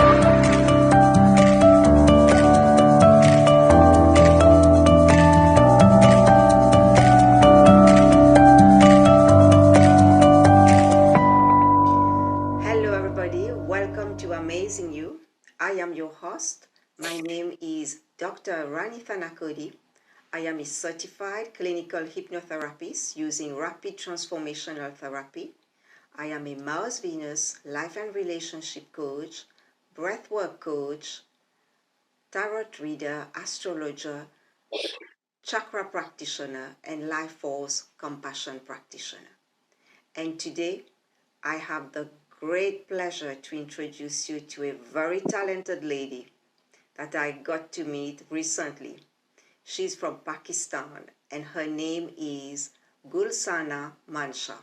Hello, everybody. Welcome to Amazing You. I am your host. My name is Dr. Rani Thanacoody. I am a certified clinical hypnotherapist using rapid transformational therapy. I am a Mars Venus life and relationship coach, breathwork coach, tarot reader, astrologer, chakra practitioner, and life force compassion practitioner. And today, I have the great pleasure to introduce you to a very talented lady that I got to meet recently. She's from Pakistan and her name is Gulsana Mansha.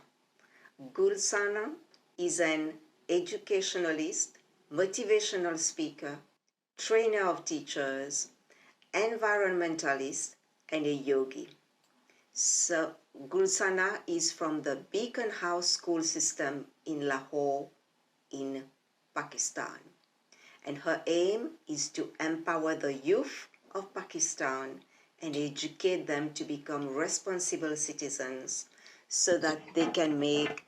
Gulsana is an educationalist, motivational speaker, trainer of teachers, environmentalist, and a yogi. So Gulsana is from the Beacon House school system in Lahore in Pakistan. And her aim is to empower the youth of Pakistan and educate them to become responsible citizens so that they can make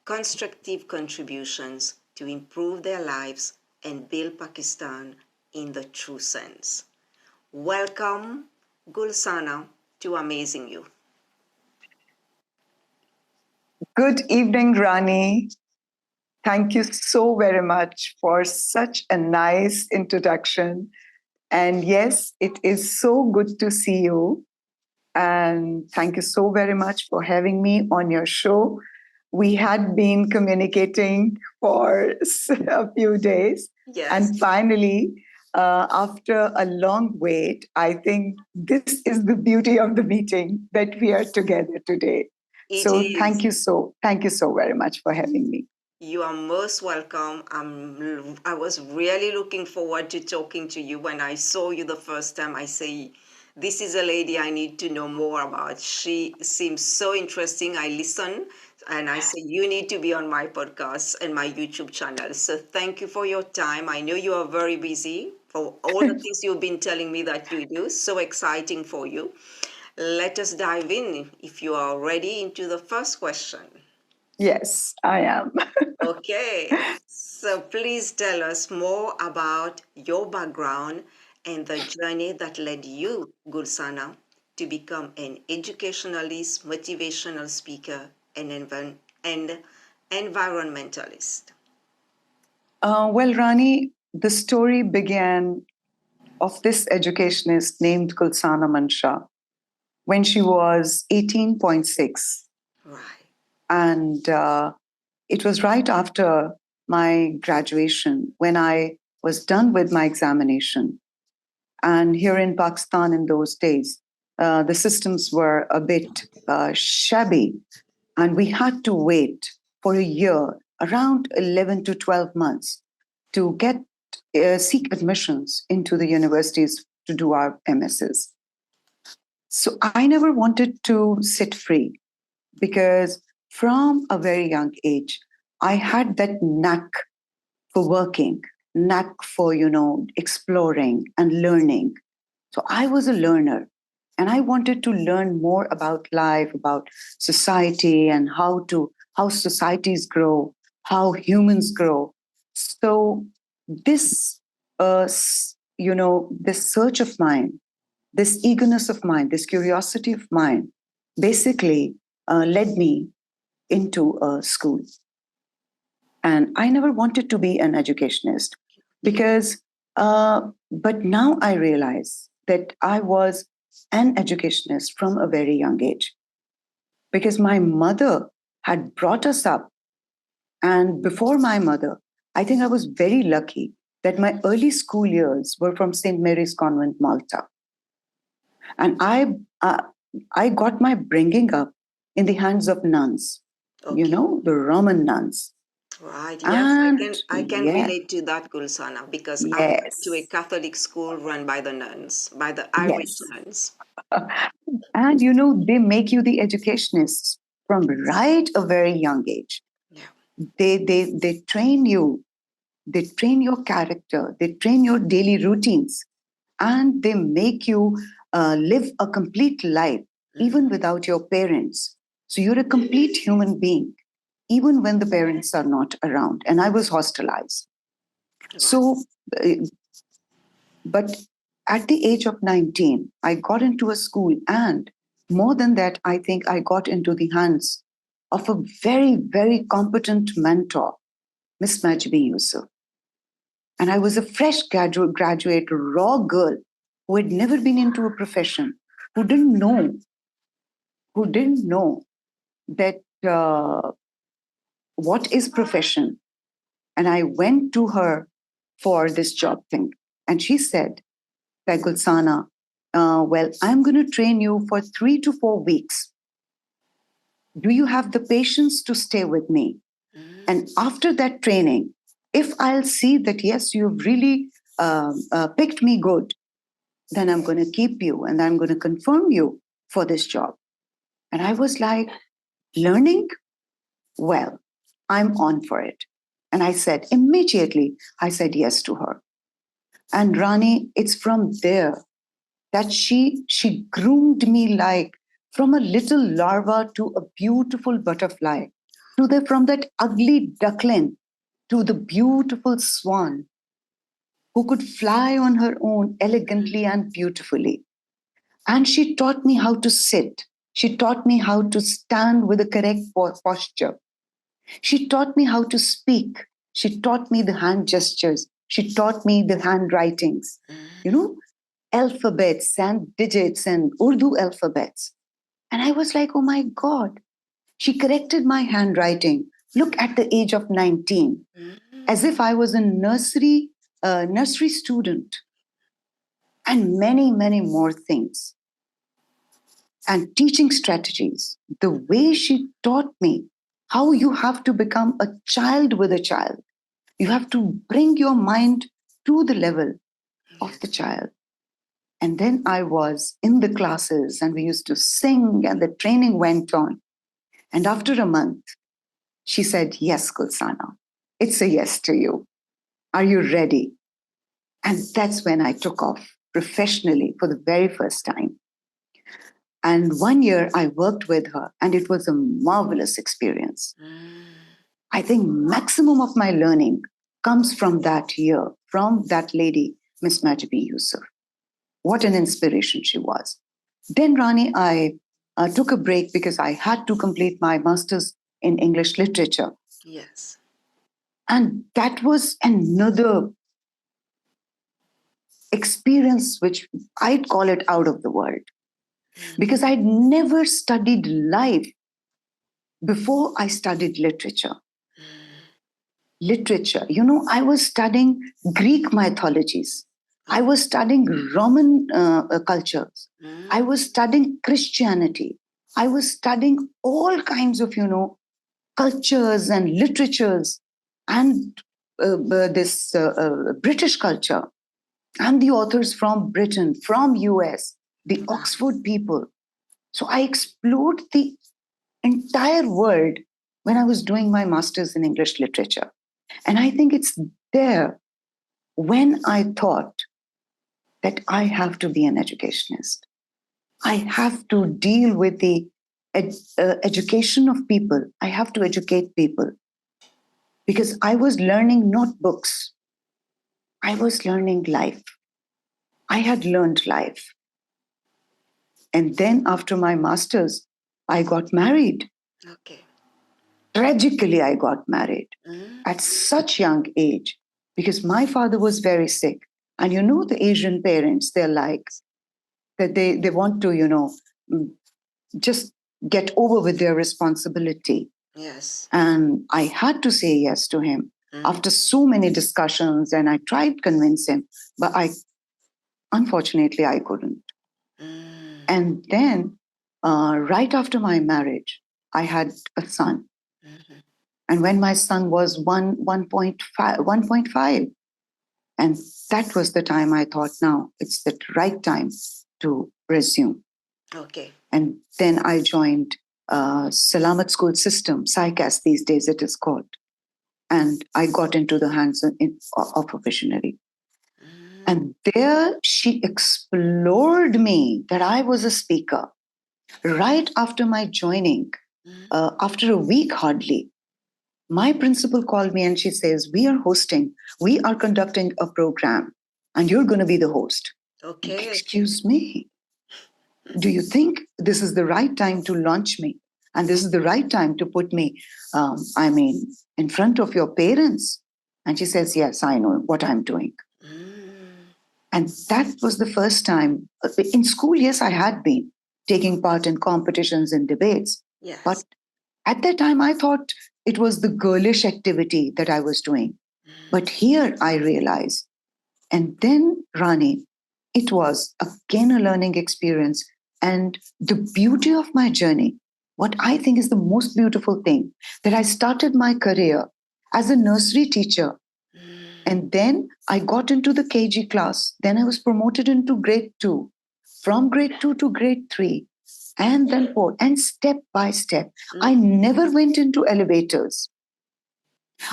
constructive contributions to improve their lives and build Pakistan in the true sense. Welcome, Gulsana, to Amazing You. Good evening, Rani. Thank you so very much for such a nice introduction. And yes, it is so good to see you. And thank you so very much for having me on your show. We had been communicating for a few days. Yes. And finally, after a long wait, I think this is the beauty of the meeting that we are together today. Thank you so very much for having me. You are most welcome. I was really looking forward to talking to you. When I saw you the first time, I say, this is a lady I need to know more about. She seems so interesting. I listen and I say, you need to be on my podcast and my YouTube channel. So thank you for your time. I know you are very busy for all the things you've been telling me that you do. So exciting for you. Let us dive in, if you are ready, into the first question. Yes, I am. Okay, so please tell us more about your background and the journey that led you, Gulsana, to become an educationalist, motivational speaker, and environmentalist. Well, Rani, the story began of this educationist named Gulsana Mansha when she was 18.6. Right. And it was right after my graduation when I was done with my examination. And here in Pakistan in those days, the systems were a bit shabby. And we had to wait for a year, around 11 to 12 months, to get seek admissions into the universities to do our MSs. So I never wanted to sit free because from a very young age, I had that knack for working, knack for, exploring and learning. So I was a learner and I wanted to learn more about life, about society and how societies grow, how humans grow. So this, this search of mine, this eagerness of mine, this curiosity of mine, basically led me into a school. And I never wanted to be an educationist because, but now I realize that I was an educationist from a very young age because my mother had brought us up. And before my mother, I think I was very lucky that my early school years were from St. Mary's Convent, Malta. And I got my bringing up in the hands of nuns, the Roman nuns. Right. Yes, I can relate to that, Gulsana, because I went to a Catholic school run by the nuns, by the Irish nuns. And they make you the educationists from right a very young age. Yeah. They train you they train your character, they train your daily routines, and they make you live a complete life even without your parents. So you're a complete human being, even when the parents are not around. And I was hostilized. So, uh, but at the age of 19, I got into a school, and more than that, I think I got into the hands of a very, very competent mentor, Miss Majbi Yusuf. And I was a fresh graduate, raw girl who had never been into a profession, who didn't know, who didn't know that what is profession. And I went to her for this job thing. And she said that, Gulsana, well, I'm going to train you for 3 to 4 weeks. Do you have the patience to stay with me? And after that training, if I'll see that, yes, you've really picked me good, then I'm going to keep you and I'm going to confirm you for this job. And I was like, learning? Well, I'm on for it. And I said, immediately, I said yes to her. And Rani, it's from there that she groomed me like from a little larva to a beautiful butterfly, from that ugly duckling to the beautiful swan who could fly on her own elegantly and beautifully. And she taught me how to sit. She taught me how to stand with the correct posture. She taught me how to speak. She taught me the hand gestures. She taught me the handwritings, you know, alphabets and digits and Urdu alphabets. And I was like, oh my God, she corrected my handwriting. Look, at the age of 19, as if I was a nursery student, and many, many more things. And teaching strategies, the way she taught me how you have to become a child with a child. You have to bring your mind to the level of the child. And then I was in the classes and we used to sing and the training went on. And after a month, she said, yes, Gulsana, it's a yes to you. Are you ready? And that's when I took off professionally for the very first time. And 1 year I worked with her, and it was a marvelous experience. I think maximum of my learning comes from that year, from that lady, Miss Majbi Yusuf. What an inspiration she was. Then, Rani, I took a break because I had to complete my master's in English literature. Yes. And that was another experience which I'd call it out of the world because I'd never studied life before I studied literature. Literature, I was studying Greek mythologies. I was studying Roman cultures. I was studying Christianity. I was studying all kinds of, cultures and literatures and this British culture and the authors from Britain, from US, the Oxford people. So I explored the entire world when I was doing my master's in English literature. And I think it's there when I thought that I have to be an educationist. I have to deal with the education of people. I have to educate people because I was learning not books, I was learning life. I had learned life. And then after my master's, I got married. Okay. Tragically, I got married at such young age because my father was very sick. And the Asian parents, they're like, that they want to, just get over with their responsibility. Yes. And I had to say yes to him after so many discussions. And I tried to convince him, but unfortunately, I couldn't. And then, right after my marriage, I had a son. And when my son was 1.5, and that was the time I thought, now it's the right time to resume. Okay. And then I joined Salamat School System, SciCAS these days it is called. and I got into the hands of a visionary. And there she explored me that I was a speaker. Right after my joining, after a week hardly, my principal called me and she says, we are conducting a program and you're going to be the host. Okay. Excuse me. Do you think this is the right time to launch me? And this is the right time to put me, in front of your parents? And she says, yes, I know what I'm doing. And that was the first time. In school, yes, I had been taking part in competitions and debates. Yes. But at that time, I thought it was the girlish activity that I was doing. But here I realized. And then, Rani, it was again a learning experience. And the beauty of my journey, what I think is the most beautiful thing, that I started my career as a nursery teacher. And then I got into the KG class. Then I was promoted into grade 2, from grade 2 to grade 3, and then 4. And step by step, I never went into elevators.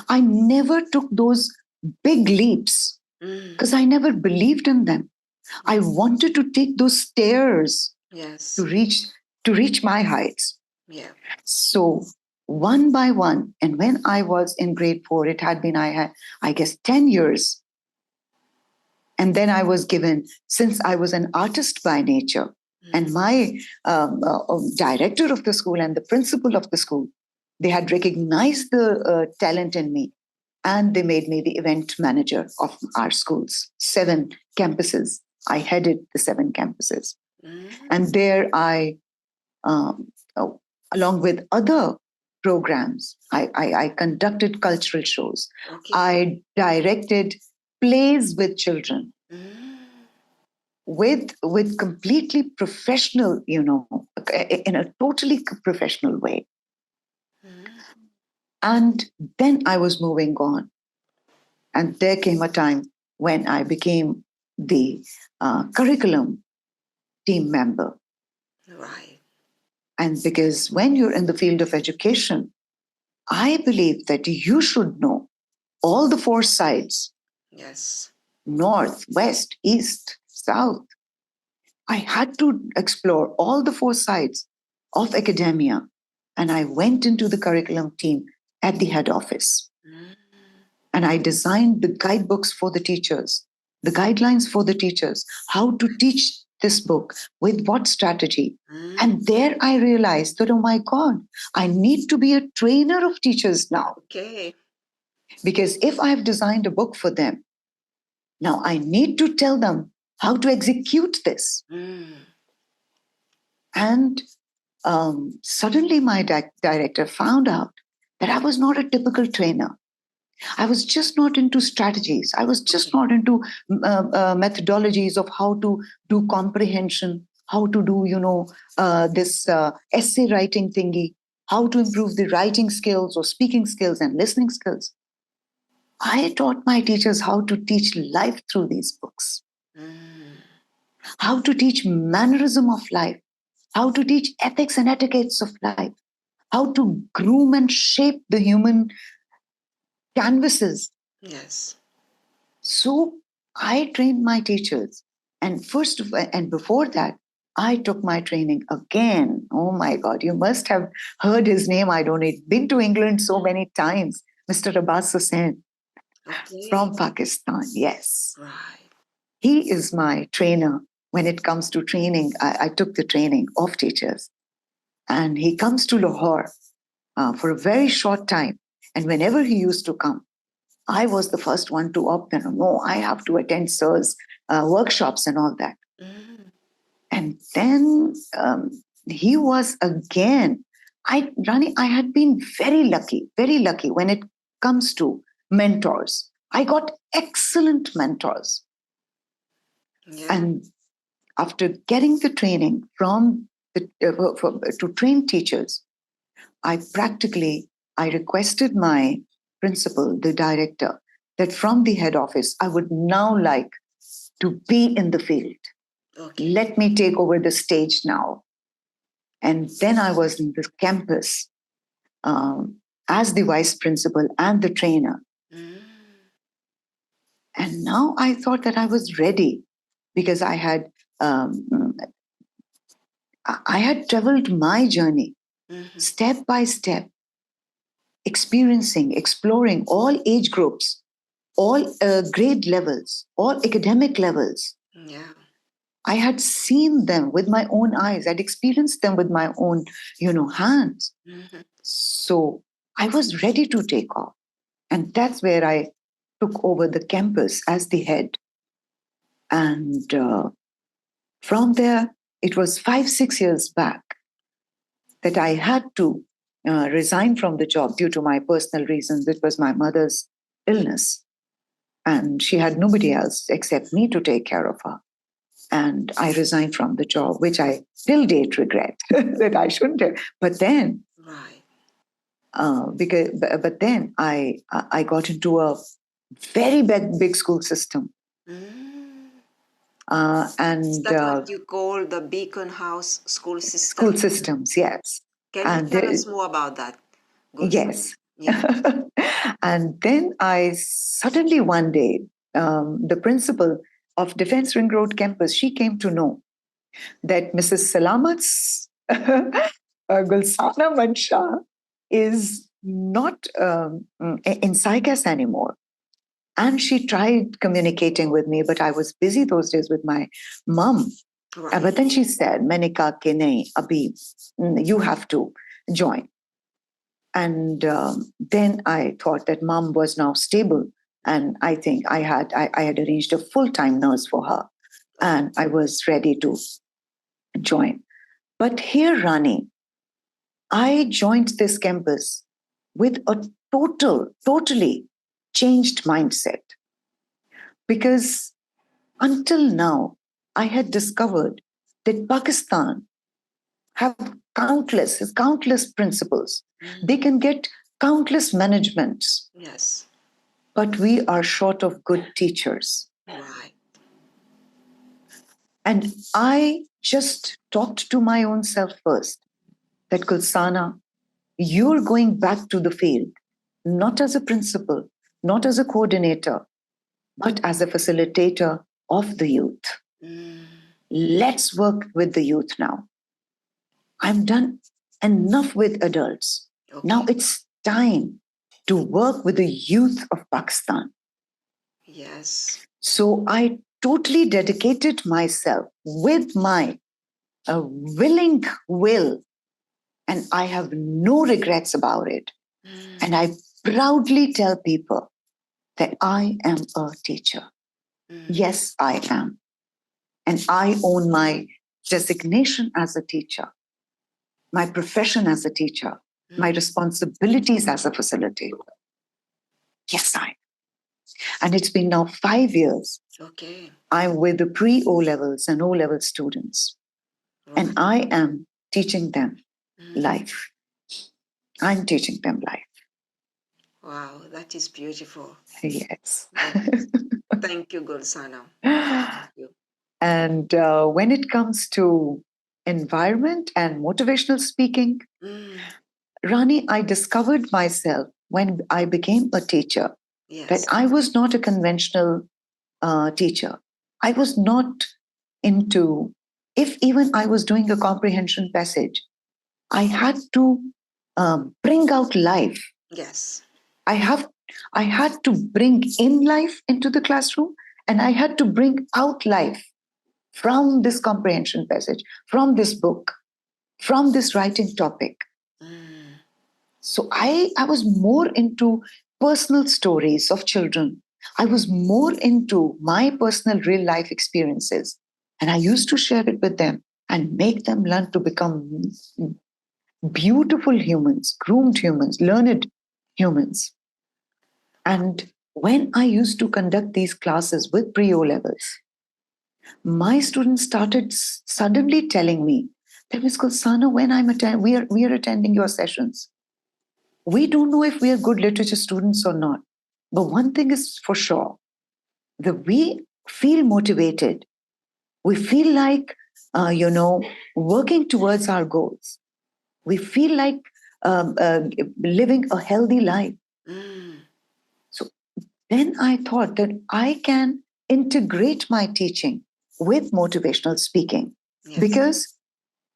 I never took those big leaps because I never believed in them. I wanted to take those stairs to reach my heights. Yeah. So one by one, and when I was in grade 4, it had been, I guess, 10 years. And then I was given, since I was an artist by nature, and my director of the school and the principal of the school, they had recognized the talent in me, and they made me the event manager of our schools, 7 campuses. I headed the 7 campuses. And there um, oh, along with other programs, I conducted cultural shows. Okay. I directed plays with children with completely professional, in a totally professional way. And then I was moving on. And there came a time when I became the curriculum team member. Right. And because when you're in the field of education, I believe that you should know all the 4 sides. Yes. North, west, east, south. I had to explore all the 4 sides of academia. And I went into the curriculum team at the head office. And I designed the guidebooks for the teachers, the guidelines for the teachers, how to teach this book, with what strategy. And there I realized that, oh my God, I need to be a trainer of teachers now. Okay. Because if I've designed a book for them, now I need to tell them how to execute this. And suddenly my director found out that I was not a typical trainer. I was just not into strategies. I was just not into methodologies of how to do comprehension, how to do, this essay writing thingy, how to improve the writing skills or speaking skills and listening skills. I taught my teachers how to teach life through these books, how to teach mannerism of life, how to teach ethics and etiquettes of life, how to groom and shape the human canvases. Yes. So I trained my teachers. And before that, I took my training again. Oh my God, you must have heard his name. I don't know. Been to England so many times. Mr. Abbas Hussain from Pakistan. Yes. Right. He is my trainer when it comes to training. I took the training of teachers. And he comes to Lahore for a very short time. And whenever he used to come, I was the first one to opt in. No, I have to attend sir's workshops and all that. And then he was again. Rani, I had been very lucky when it comes to mentors. I got excellent mentors. Yeah. And after getting the training to train teachers, I requested my principal, the director, that from the head office, I would now like to be in the field. Okay. Let me take over the stage now. And then I was in the campus as the vice principal and the trainer. Mm. And now I thought that I was ready because um, I had traveled my journey step by step, experiencing, exploring all age groups, all grade levels, all academic levels. Yeah. I had seen them with my own eyes. I'd experienced them with my own, hands. So I was ready to take off. And that's where I took over the campus as the head. And from there, it was 5, 6 years back that I had to resign from the job due to my personal reasons. It was my mother's illness. And she had nobody else except me to take care of her. And I resigned from the job, which I till date regret that I shouldn't have. But then, Right. but then I got into a very big school system, Mm. Is and that what you call the Beacon House school school system? systems, yes, Can you and tell us more about that, Gulsana? yes, Yeah. and then I suddenly one day, the principal of Defense Ring Road campus, she came to know that Mrs. Salamat's Gulsana Mansha is not in SciCas anymore. And she tried communicating with me, but I was busy those days with my mom. Right. But then she said, Manika ke nahi, abhi, you have to join. And then I thought that mom was now stable. And I think I had arranged a full-time nurse for her. And I was ready to join. But here, Rani, I joined this campus with a totally changed mindset because until now, I had discovered that Pakistan have countless principles. They can get countless managements, Yes. but we are short of good teachers. Right. And I just talked to my own self first that Kulsana, you're going back to the field, not as a principal, not as a coordinator, but as a facilitator of the youth. Mm. Let's work with the youth now. I'm done enough with adults. Okay. Now it's time to work with the youth of Pakistan. Yes. So I totally dedicated myself with my willing will, and I have no regrets about it. And I proudly tell people that I am a teacher. Yes, I am. And I own my designation as a teacher, my profession as a teacher, my responsibilities as a facilitator. Yes, I am. And it's been now 5 years. Okay. I'm with the pre-O levels and O-level students. Right. And I am teaching them life. I'm teaching them life. Wow, that is beautiful. Yes. Thank you, Gulsana. Thank you. And when it comes to environment and motivational speaking, Rani, I discovered myself when I became a teacher that I was not a conventional teacher. I was not into, if even I was doing a comprehension passage, I had to bring out life. Yes. I had to bring in life into the classroom, and I had to bring out life from this comprehension passage, from this book, from this writing topic. So I was more into personal stories of children. I was more into my personal real life experiences. And I used to share it with them and make them learn to become beautiful humans, groomed humans, learned humans. And when I used to conduct these classes with pre-O levels, my students started suddenly telling me that Ms. Gulsana, when we are attending your sessions, we don't know if we are good literature students or not. But one thing is for sure, that we feel motivated. We feel like, working towards our goals. We feel like living a healthy life. So then I thought that I can integrate my teaching with motivational speaking. Yes. Because,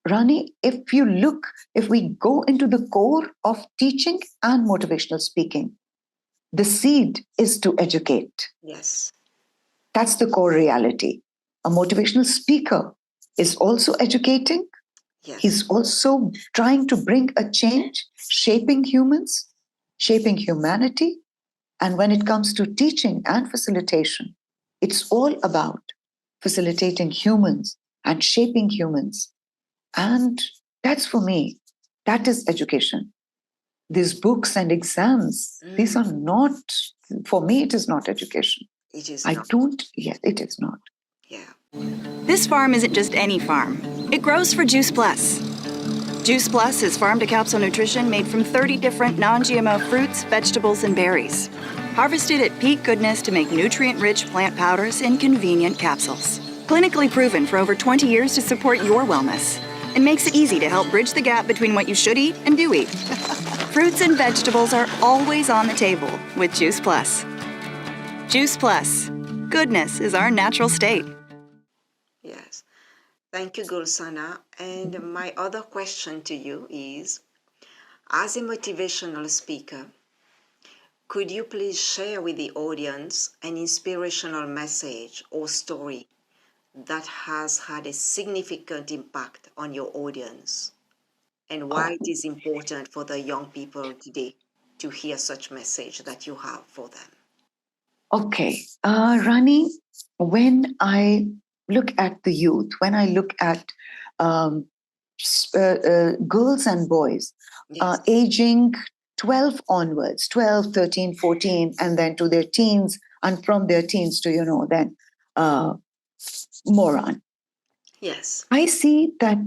Rani, if we go into the core of teaching and motivational speaking, the seed is to educate. Yes. That's the core reality. A motivational speaker is also educating. Yes. He's also trying to bring a change, shaping humans, shaping humanity. And when it comes to teaching and facilitation, it's all about facilitating humans and shaping humans. And that's for me, that is education. These books and exams, these are not, for me, it is not education. It is I not. don't, yes, it is not. Yeah. This farm isn't just any farm. It grows for Juice Plus. Juice Plus is farm-to-capsule nutrition made from 30 different non-GMO fruits, vegetables, and berries. Harvested at peak goodness to make nutrient-rich plant powders in convenient capsules. Clinically proven for over 20 years to support your wellness. And makes it easy to help bridge the gap between what you should eat and do eat. Fruits and vegetables are always on the table with Juice Plus. Juice Plus. Goodness is our natural state. Yes. Thank you, Gulsana. And my other question to you is, as a motivational speaker, could you please share with the audience an inspirational message or story that has had a significant impact on your audience, and why it is important for the young people today to hear such message that you have for them? Okay. Rani, when I look at the youth, when I look at um, girls and boys Yes. aging 12 onwards, 12, 13, 14, and then to their teens, and from their teens to, then more on. Yes. I see that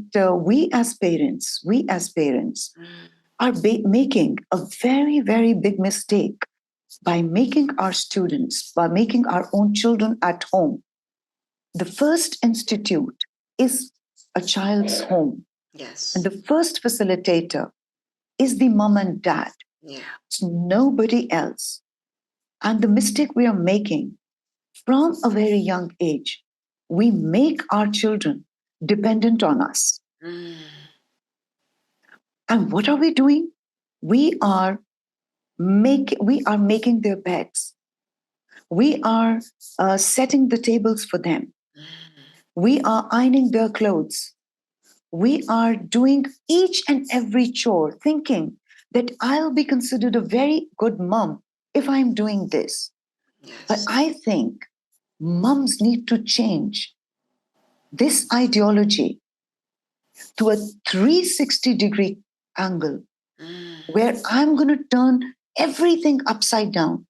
we as parents are making a very, very big mistake by making our students, by making our own children at home. The first institute is a child's home. Yes. And the first facilitator is the mom and dad. Yeah. It's nobody else. And the mistake we are making from a very young age, we make our children dependent on us. And what are we doing? We are making their beds. We are setting the tables for them. We are ironing their clothes. We are doing each and every chore, thinking that I'll be considered a very good mom if I'm doing this. Yes. But I think moms need to change this ideology to a 360-degree angle where I'm going to turn everything upside down.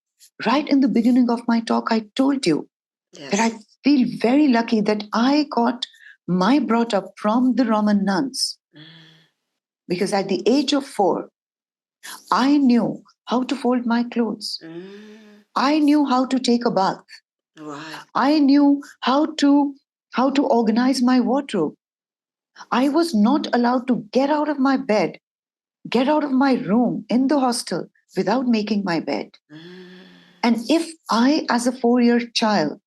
Right in the beginning of my talk, I told you that I feel very lucky that I got my brought up from the Roman nuns. Because at the age of 4, I knew how to fold my clothes. I knew how to take a bath. Right. I knew how to organize my wardrobe. I was not allowed to get out of my bed, get out of my room in the hostel without making my bed. And if I, as a 4-year child,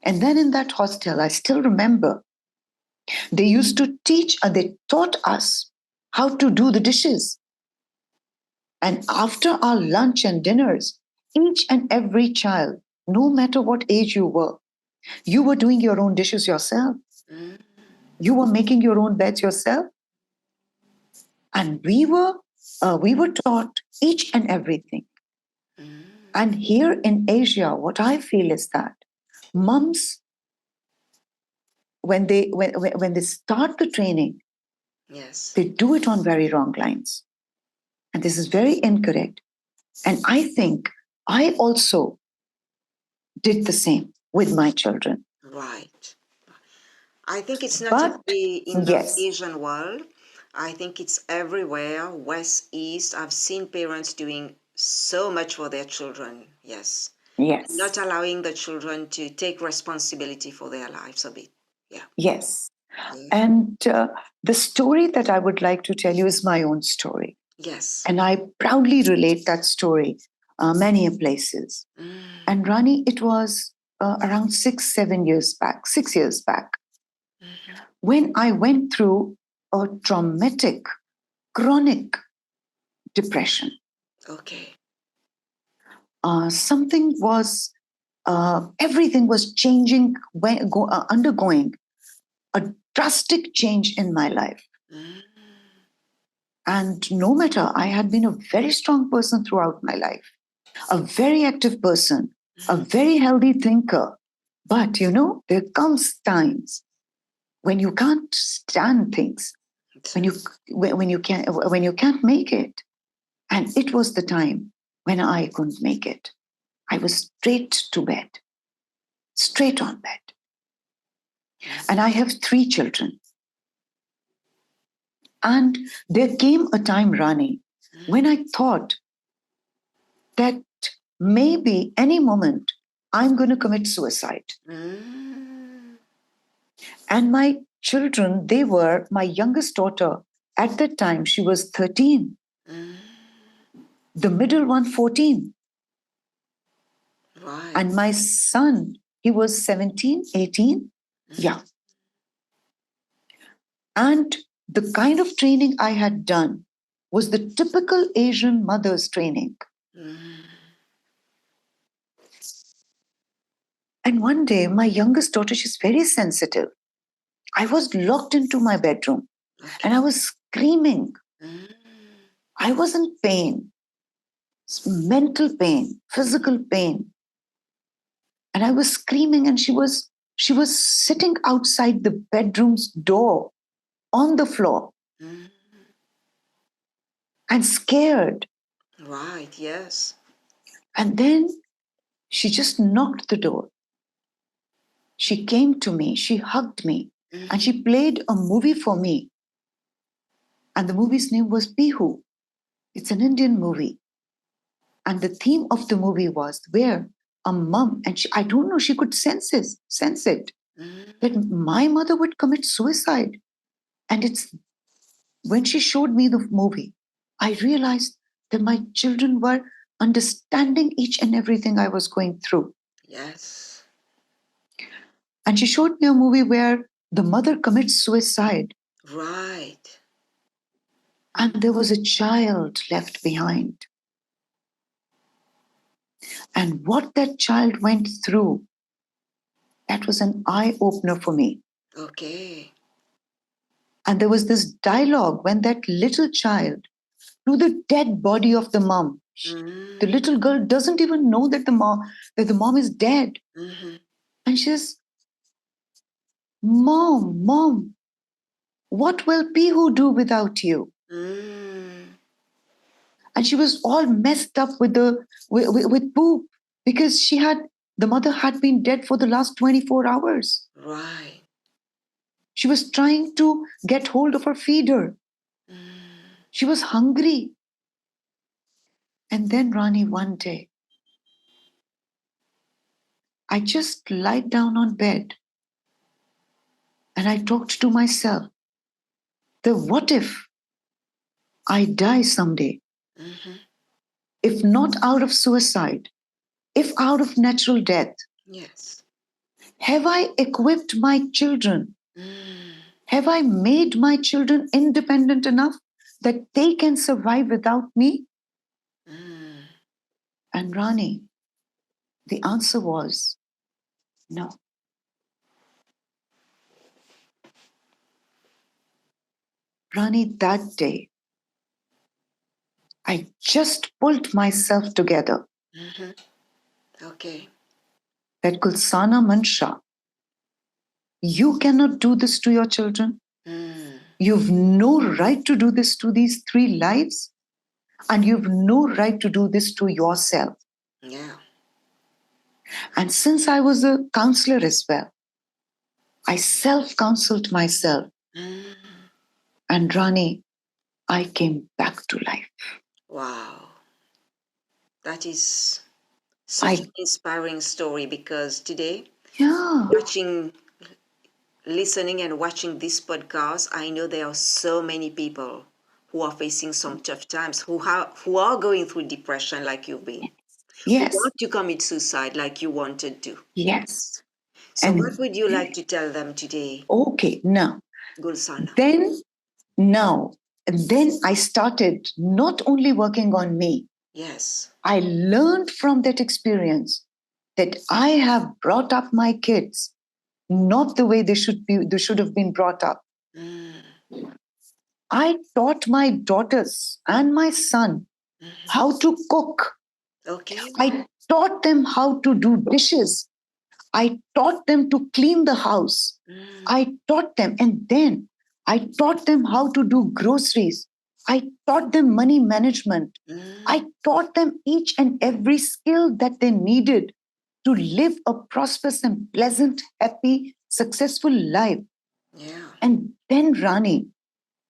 and then in that hostel, I still remember, they taught us how to do the dishes. And after our lunch and dinners, each and every child, no matter what age you were doing your own dishes yourself. You were making your own beds yourself. And we were taught each and everything. And here in Asia, what I feel is that moms, when they start the training, Yes. they do it on very wrong lines. And this is very incorrect. And I think I also did the same with my children. Right. I think it's not But only in the yes, Asian world. I think it's everywhere, West, East. I've seen parents doing so much for their children. Yes. yes, Not allowing the children to take responsibility for their lives a bit. Yeah. yes. Yeah. And the story that I would like to tell you is my own story. Yes. And I proudly relate that story many places. And Rani, it was around 6 years back, when I went through a traumatic, chronic depression. Okay. Something was, everything was changing, undergoing a drastic change in my life. And no matter, I had been a very strong person throughout my life, a very active person, a very healthy thinker. But there comes times when you can't stand things, when you can't make it. And it was the time when I couldn't make it. I was straight to bed, straight on bed. And I have 3 children. And there came a time, Rani, when I thought that maybe any moment I'm going to commit suicide. And my children, my youngest daughter, at that time, she was 13. The middle one, 14. Right. And my son, he was 17, 18. Yeah. And the kind of training I had done was the typical Asian mother's training. And one day, my youngest daughter, she's very sensitive. I was locked into my bedroom and I was screaming. I was in pain, mental pain, physical pain. And I was screaming, and she was sitting outside the bedroom's door on the floor and scared. Right, yes. And then she just knocked the door. She came to me, she hugged me, and she played a movie for me. And the movie's name was Bihu. It's an Indian movie. And the theme of the movie was where a mom, and I don't know, she could sense it, that my mother would commit suicide. And it's when she showed me the movie, I realized that my children were understanding each and everything I was going through. Yes. And she showed me a movie where the mother commits suicide. Right. And there was a child left behind. And what that child went through, that was an eye-opener for me. Okay. And there was this dialogue when that little child, to the dead body of the mom, the little girl doesn't even know that the mom is dead. And she says, Mom, what will Pihu do without you? And she was all messed up with poop because the mother had been dead for the last 24 hours. Right. She was trying to get hold of her feeder. She was hungry. And then, Rani, one day, I just lied down on bed and I talked to myself. What if I die someday? If not out of suicide, if out of natural death, yes. Have I equipped my children? Have I made my children independent enough that they can survive without me? And Rani, the answer was no. Rani, that day, I just pulled myself together. Okay. That Gulsana Mansha, you cannot do this to your children. You've no right to do this to these 3 lives. And you've no right to do this to yourself. Yeah. And since I was a counselor as well, I self-counseled myself. And Rani, I came back to life. Wow. That is such an inspiring story because today, listening and watching this podcast, I know there are so many people who are facing some tough times, who are going through depression like you've been, Yes. who want to commit suicide like you wanted to. Yes. So what would you like to tell them today? Okay, now, Gulsana. then I started not only working on me. Yes. I learned from that experience that I have brought up my kids not the way they should have been brought up. I taught my daughters and my son how to cook. Okay. I taught them how to do dishes. I taught them to clean the house. I taught them, and then I taught them how to do groceries. I taught them money management. I taught them each and every skill that they needed to live a prosperous and pleasant, happy, successful life. Yeah. And then, Rani,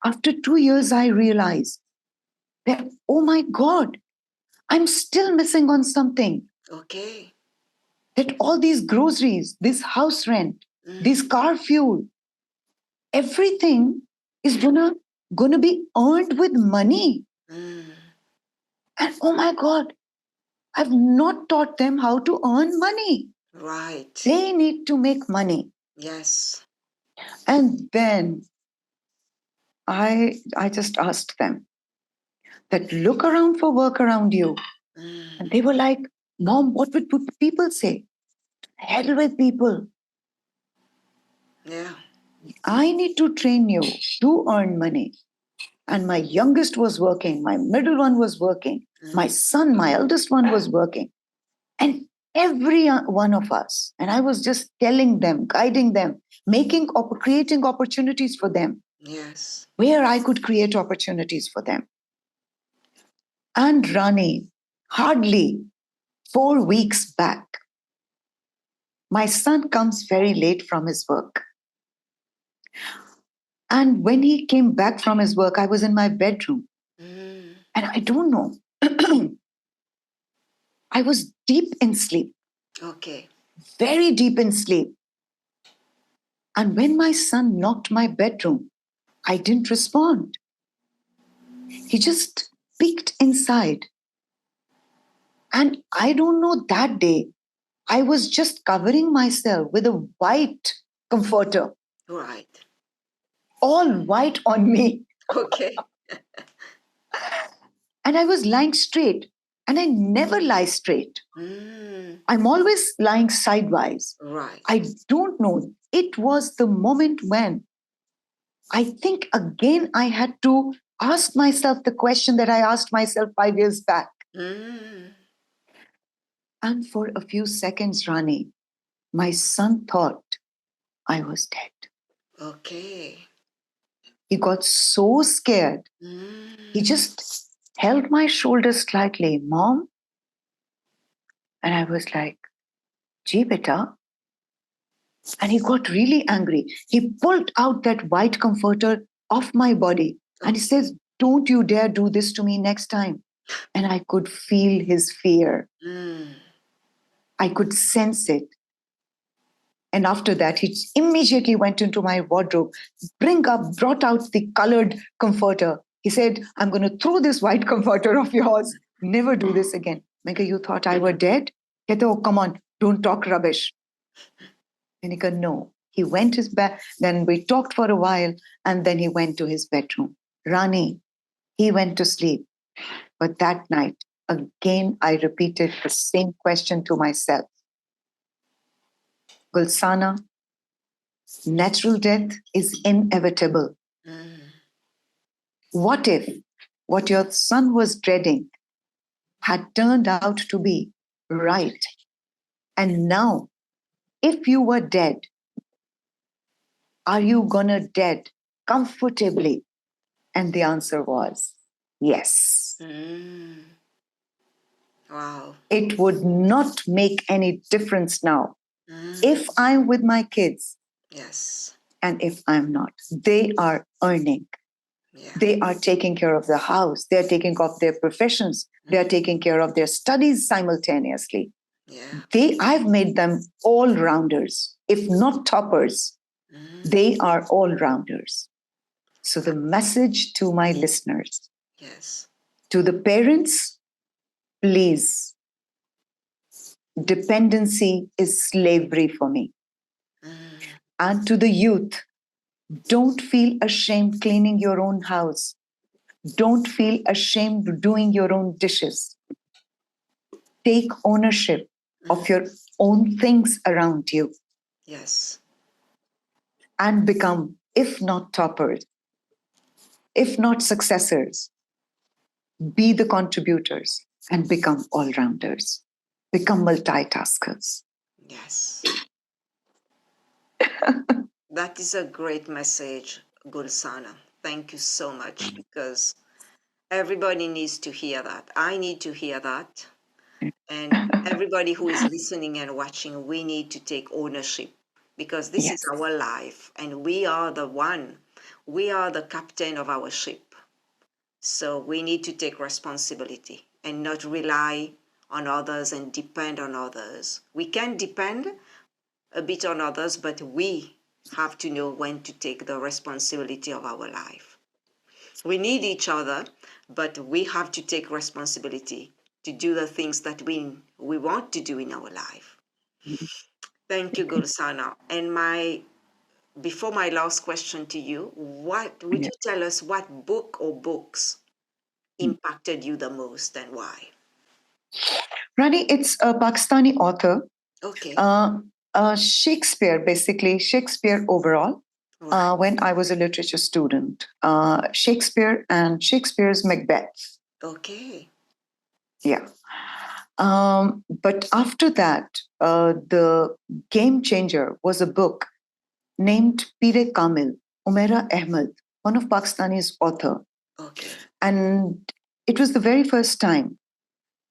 after 2 years, I realized that, oh my God, I'm still missing on something. Okay. That all these groceries, this house rent, this car fuel, everything is gonna be earned with money. And oh my God, I've not taught them how to earn money. Right. They need to make money. Yes. And then I just asked them that look around for work around you. And they were like, Mom, what would people say? Hell with people. Yeah. I need to train you to earn money. And my youngest was working, my middle one was working, my son, my eldest one was working. And every one of us, and I was just telling them, guiding them, creating opportunities for them. Yes. Where I could create opportunities for them. And Rani, hardly 4 weeks back, my son comes very late from his work. And when he came back from his work, I was in my bedroom. And I don't know. I was deep in sleep. Okay. Very deep in sleep. And when my son knocked my bedroom, I didn't respond. He just peeked inside. And I don't know, that day, I was just covering myself with a white comforter. Right. All white on me. Okay. And I was lying straight. And I never lie straight. I'm always lying sidewise. Right. I don't know. It was the moment when I think again I had to ask myself the question that I asked myself 5 years back. And for a few seconds, Rani, my son thought I was dead. Okay. He got so scared. He just held my shoulder slightly, Mom. And I was like, Gee, beta. And he got really angry. He pulled out that white comforter off my body. And he says, Don't you dare do this to me next time. And I could feel his fear. I could sense it. And after that, he immediately went into my wardrobe, brought out the colored comforter. He said, I'm going to throw this white comforter of yours. Never do this again. Mega, you thought I were dead? Kehte, oh, come on, don't talk rubbish. And he goes, no. He went his bed. Then we talked for a while, and then he went to his bedroom. Rani, he went to sleep. But that night, again, I repeated the same question to myself. Gulsana, natural death is inevitable. What if what your son was dreading had turned out to be right? And now, if you were dead, are you gonna dead comfortably? And the answer was yes. Wow. It would not make any difference now. If I'm with my kids, yes, and if I'm not, they are earning. Yeah. They are taking care of the house. They're taking care of their professions. They're taking care of their studies simultaneously. Yeah. I've made them all rounders, if not toppers. They are all rounders. So the message to my listeners, Yes. to the parents, please, dependency is slavery for me. And to the youth, don't feel ashamed cleaning your own house. Don't feel ashamed doing your own dishes. Take ownership of your own things around you Yes. and become, if not toppers, if not successors, be the contributors and become all rounders, become multitaskers. Yes. That is a great message, Gulsana. Thank you so much, because everybody needs to hear that. I need to hear that. And everybody who is listening and watching, we need to take ownership, because this is Yes. our life and we are the one. We are the captain of our ship. So we need to take responsibility and not rely on others and depend on others. We can depend a bit on others, but we have to know when to take the responsibility of our life. We need each other, but we have to take responsibility to do the things that we want to do in our life. Thank you, Gulsana. And before my last question to you, what would you tell us, what book or books impacted you the most and why? Rani, it's a Pakistani author. Okay. Shakespeare, basically, Shakespeare overall. Right. When I was a literature student, Shakespeare and Shakespeare's Macbeth. Okay. Yeah. But after that, the game changer was a book named Pire Kamil, Umaira Ahmed, one of Pakistani's author. Okay. And it was the very first time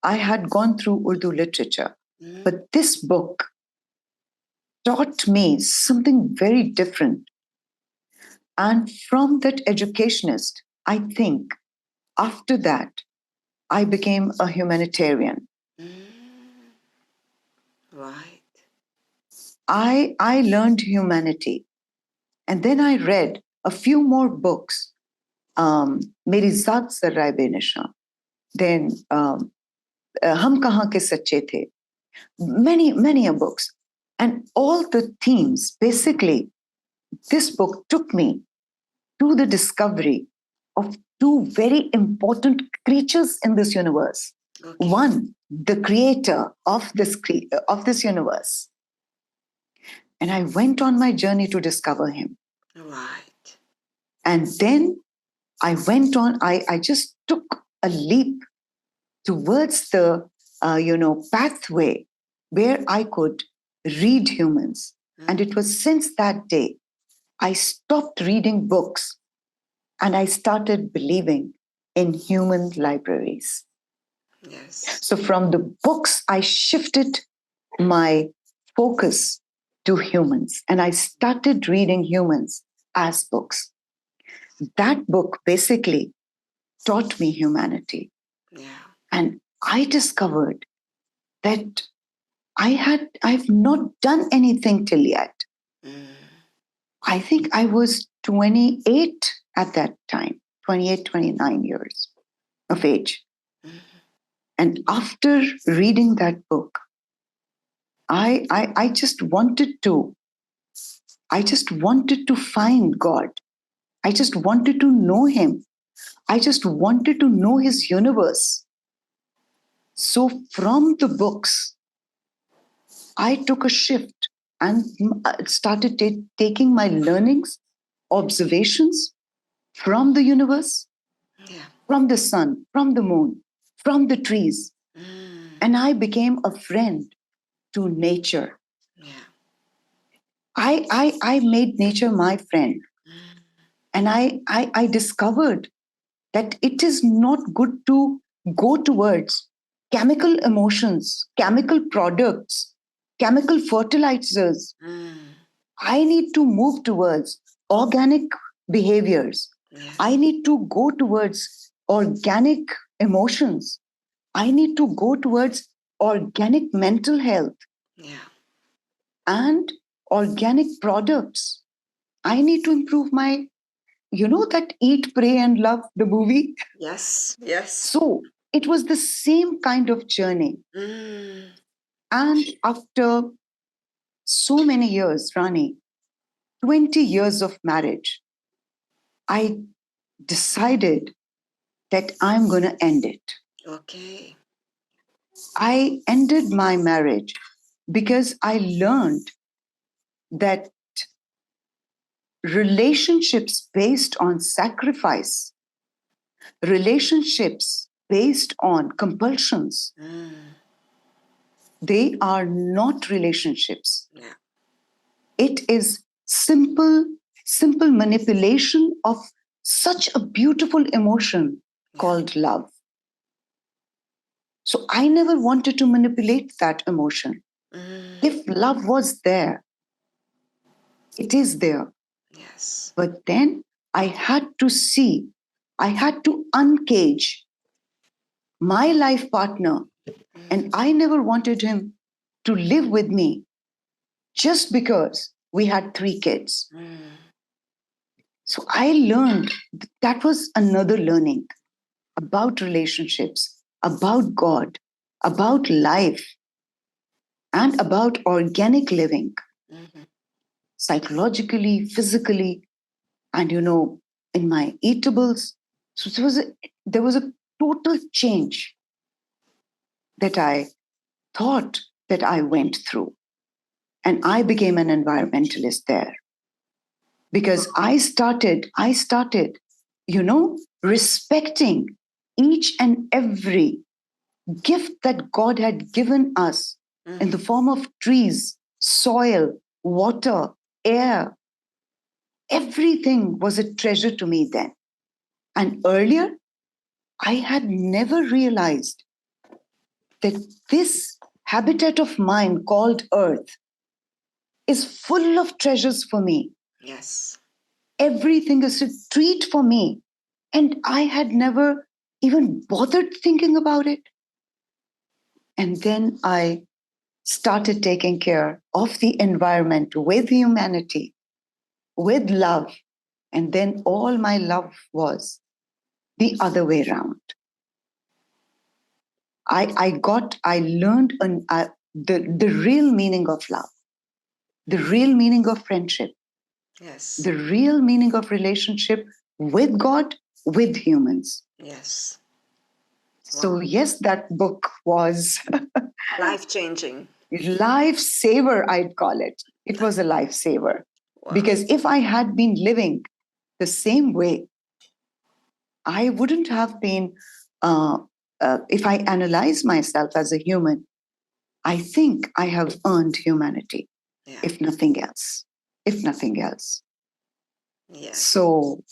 I had gone through Urdu literature. But this book taught me something very different. And from that educationist, I think after that, I became a humanitarian. Right. I learned humanity. And then I read a few more books. Meri Zaat Zarrae Benishan. Then Hum Kahan Ke Sache The. Many books. And all the themes, basically, this book took me to the discovery of two very important creatures in this universe. Okay. One, the creator of this universe. And I went on my journey to discover him. Right. And then I went on, I just took a leap towards the pathway where I could read humans. And it was since that day I stopped reading books and I started believing in human libraries. Yes. So from the books, I shifted my focus to humans and I started reading humans as books. That book basically taught me humanity. Yeah. And I discovered that I've not done anything till yet. I think I was 28 at that time, 28, 29 years of age. And after reading that book, I just wanted to find God. I just wanted to know him. I just wanted to know his universe. So from the books, I took a shift and started taking my learnings, observations from the universe, from the sun, from the moon, from the trees. And I became a friend to nature. Yeah. I made nature my friend. And I discovered that it is not good to go towards chemical emotions, chemical products, chemical fertilizers. I need to move towards organic behaviors. Yes. I need to go towards organic emotions. I need to go towards organic mental health Yeah. and organic products. I need to improve my you know that Eat, Pray and Love, the movie? Yes, yes. So it was the same kind of journey. Mm. And after so many years, Rani, 20 years of marriage, I decided that I'm going to end it. Okay. I ended my marriage because I learned that relationships based on sacrifice, relationships based on compulsions, Mm. they are not relationships. Yeah. It is simple manipulation of such a beautiful emotion Yeah. called love. So I never wanted to manipulate that emotion. Mm. If love was there, it is there. Yes. But then I had to see, I had to uncage my life partner, and I never wanted him to live with me just because we had 3 kids. Mm. So I learned that was another learning about relationships, about God, about life, and about organic living, Mm-hmm. psychologically, physically, and in my eatables. So there was a total change that I thought that I went through. And I became an environmentalist there because I started, respecting each and every gift that God had given us in Mm-hmm. the form of trees, soil, water, air. Everything was a treasure to me then. And earlier, I had never realized that this habitat of mine called Earth is full of treasures for me. Yes. Everything is a treat for me. And I had never even bothered thinking about it. And then I started taking care of the environment with humanity, with love. And then all my love was the other way around. I learned the real meaning of love, the real meaning of friendship, Yes. the real meaning of relationship with God, with humans. Yes. So, yes, that book was Life changing. lifesaver, I'd call it. It was a lifesaver. Wow. Because if I had been living the same way, I wouldn't have been, if I analyze myself as a human, I think I have earned humanity, Yeah. if nothing else. If nothing else. Yes. So,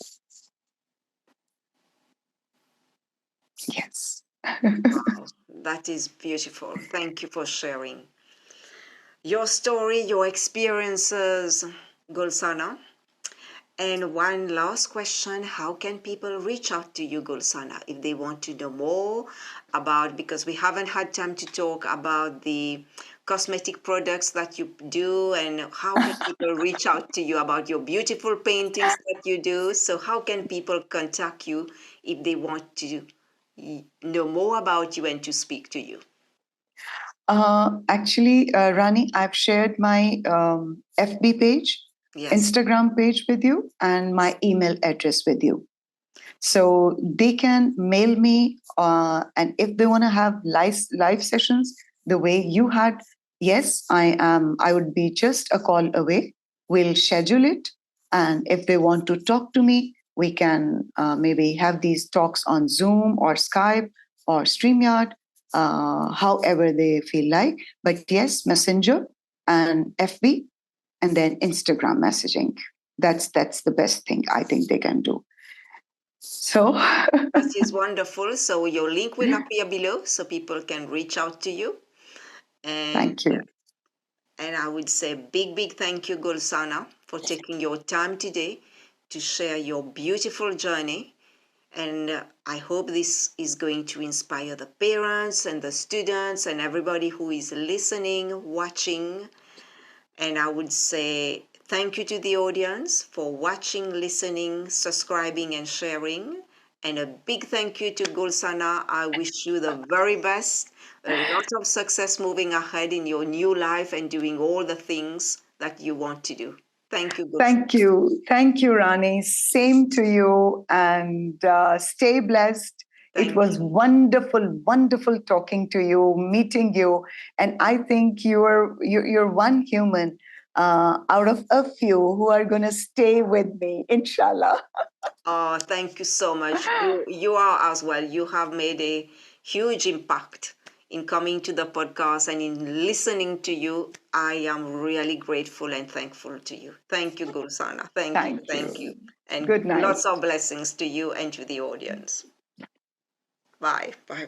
yes. Wow. That is beautiful. Thank you for sharing your story, your experiences, Gulsana. And one last question, how can people reach out to you, Gulsana, if they want to know more about, because we haven't had time to talk about the cosmetic products that you do, and how can people reach out to you about your beautiful paintings that you do? So how can people contact you if they want to know more about you and to speak to you? Actually, Rani, I've shared my FB page, Yes. Instagram page with you, and my email address with you. So they can mail me, and if they want to have live sessions the way you had, yes, I am. I would be just a call away. We'll schedule it, and if they want to talk to me, we can maybe have these talks on Zoom or Skype or StreamYard, however they feel like. But yes, Messenger and FB, and then Instagram messaging. That's the best thing I think they can do. So, That is wonderful. So your link will appear below so people can reach out to you. And thank you. And I would say big thank you, Gulsana, for taking your time today to share your beautiful journey. And I hope this is going to inspire the parents and the students and everybody who is listening, watching. And I would say Thank you to the audience for watching, listening, subscribing, and sharing. And a big thank you to Gulsana. I wish you the very best. A lot of success moving ahead in your new life and doing all the things that you want to do. Thank you, Gulsana. Thank you. Thank you, Rani. Same to you. And stay blessed. Thank It was wonderful, wonderful talking to you, meeting you. And I think you're one human out of a few who are going to stay with me, inshallah. Oh, thank you so much. You are as well. You have made a huge impact in coming to the podcast and in listening to you. I am really grateful and thankful to you. Thank you, Gulsana. Thank you. And Good night. lots of blessings to you and to the audience. Bye. Bye.